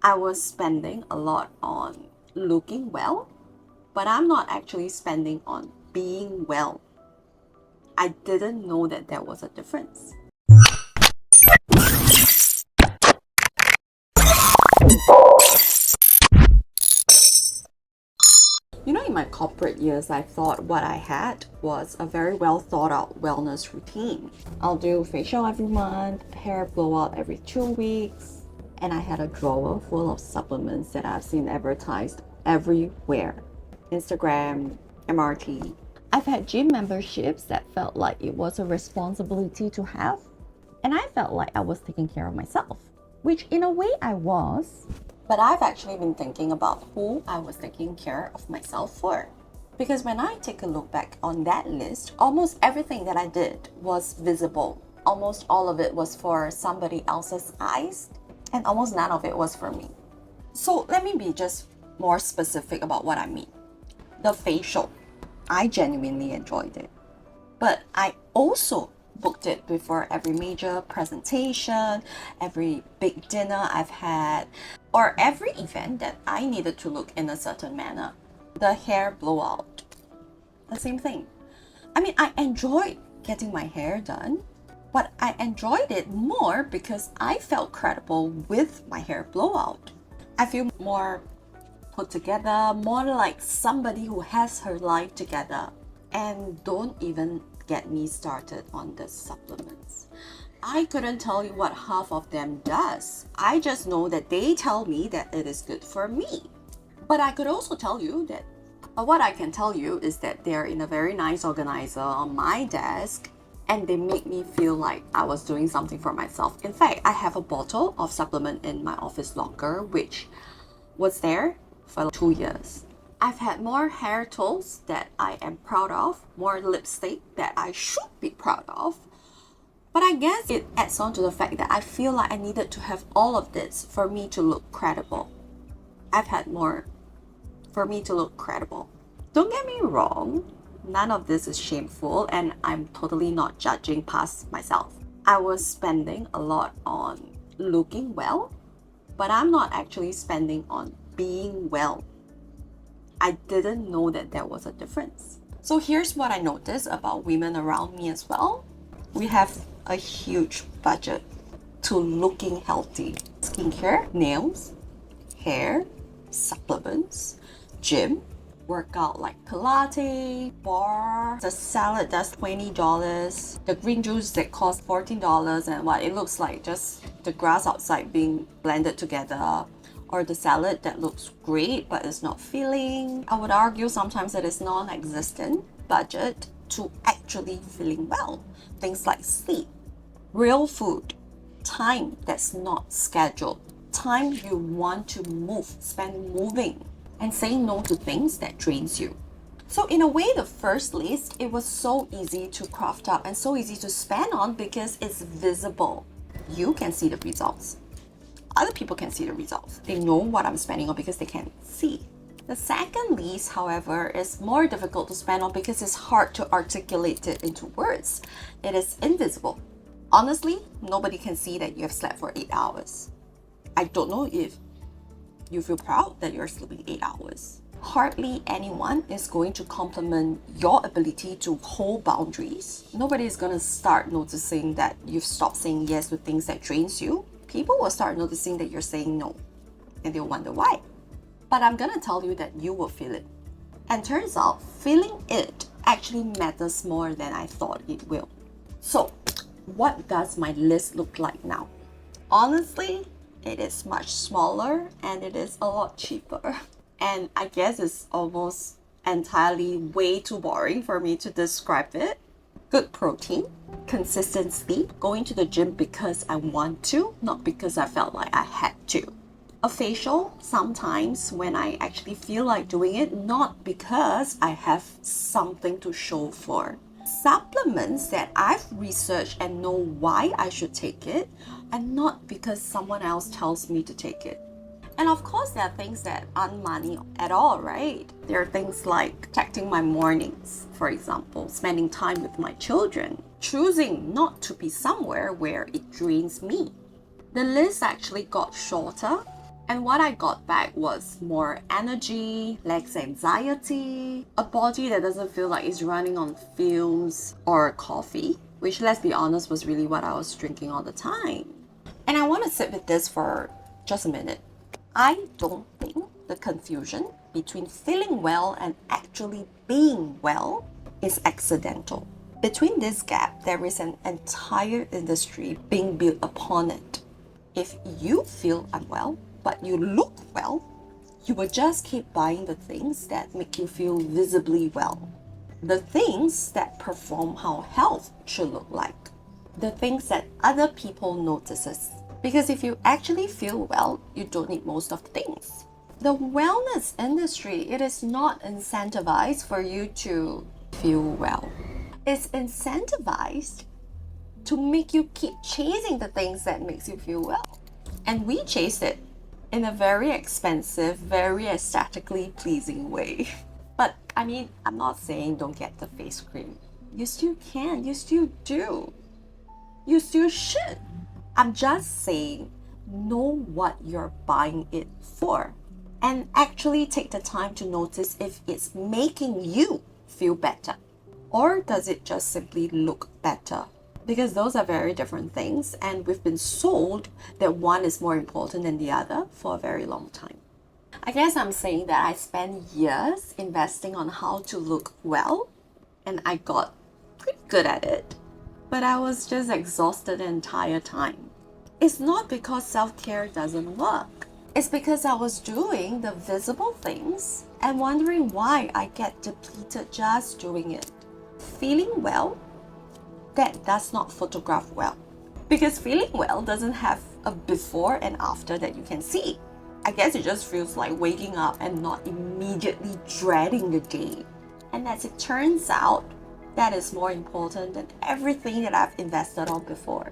I was spending a lot on looking well, but I'm not actually spending on being well. I didn't know that there was a difference. In my corporate years, I thought what I had was a very well thought out wellness routine. I'll do facial every month, hair blowout every 2 weeks, and I had a drawer full of supplements that I've seen advertised everywhere: Instagram, MRT. I've had gym memberships that felt like it was a responsibility to have, and I felt like I was taking care of myself, which in a way I was. But I've actually been thinking about who I was taking care of myself for. Because when I take a look back on that list, almost everything that I did was visible. Almost all of it was for somebody else's eyes, and almost none of it was for me. So let me be just more specific about what I mean. The facial, I genuinely enjoyed it. But I also booked it before every major presentation, every big dinner I've had, or every event that I needed to look in a certain manner. The hair blowout, the same thing. I enjoyed getting my hair done, but I enjoyed it more because I felt credible with my hair blowout. I feel more put together, more like somebody who has her life together. And don't even get me started on the supplements. I couldn't tell you what half of them does. I just know that they tell me that it is good for me. But I could also tell you that what I can tell you is that they're in a very nice organizer on my desk, and they make me feel like I was doing something for myself. In fact, I have a bottle of supplement in my office locker, which was there for 2 years. I've had more hair tools that I am proud of, more lipstick that I should be proud of. But I guess it adds on to the fact that I feel like I needed to have all of this for me to look credible. I've had more for me to look credible. Don't get me wrong, none of this is shameful, and I'm totally not judging past myself. I was spending a lot on looking well, but I'm not actually spending on being well. I didn't know that there was a difference. So here's what I noticed about women around me as well. We have a huge budget to looking healthy. Skincare, nails, hair, supplements, gym, workout like Pilates, bar, the salad that's $20, the green juice that costs $14, and what it looks like just the grass outside being blended together, or the salad that looks great but is not filling. I would argue sometimes it is non-existent budget to actually feeling well. Things like sleep, real food, time that's not scheduled, time you want to move, spend moving, and saying no to things that drains you. So in a way, the first list, it was so easy to craft up and so easy to spend on because it's visible. You can see the results. Other people can see the results. They know what I'm spending on because they can see. The second list, however, is more difficult to spend on because it's hard to articulate it into words. It is invisible. Honestly, nobody can see that you have slept for 8 hours. I don't know if you feel proud that you're sleeping 8 hours. Hardly anyone is going to compliment your ability to hold boundaries. Nobody is going to start noticing that you've stopped saying yes to things that drains you. People will start noticing that you're saying no, and they'll wonder why. But I'm gonna tell you that you will feel it. And turns out, feeling it actually matters more than I thought it will. So, what does my list look like now? Honestly, it is much smaller and it is a lot cheaper. And I guess it's almost entirely way too boring for me to describe it. Good protein, consistent sleep, going to the gym because I want to, not because I felt like I had to. A facial sometimes when I actually feel like doing it, not because I have something to show for. Supplements that I've researched and know why I should take it, and not because someone else tells me to take it. And of course, there are things that aren't money at all, right? There are things like protecting my mornings, for example, spending time with my children, choosing not to be somewhere where it drains me. The list actually got shorter And what I got back was more energy, less anxiety, a body that doesn't feel like it's running on fumes or coffee, which, let's be honest, was really what I was drinking all the time. And I want to sit with this for just a minute. I don't think the confusion between feeling well and actually being well is accidental. Between this gap, there is an entire industry being built upon it. If you feel unwell, but you look well, you will just keep buying the things that make you feel visibly well. The things that perform how health should look like. The things that other people notices. Because if you actually feel well, you don't need most of the things. The wellness industry, it is not incentivized for you to feel well. It's incentivized to make you keep chasing the things that makes you feel well. And we chase it in a very expensive, very aesthetically pleasing way. But I mean, I'm not saying don't get the face cream. You still can, you still do. You still should. I'm just saying, know what you're buying it for. And actually take the time to notice if it's making you feel better. Or does it just simply look better? Because those are very different things, and we've been sold that one is more important than the other for a very long time. I guess I'm saying that I spent years investing on how to look well, and I got pretty good at it. But I was just exhausted the entire time. It's not because self-care doesn't work. It's because I was doing the visible things and wondering why I get depleted just doing it. Feeling well, that does not photograph well. Because feeling well doesn't have a before and after that you can see. I guess it just feels like waking up and not immediately dreading the day. And as it turns out, that is more important than everything that I've invested on before.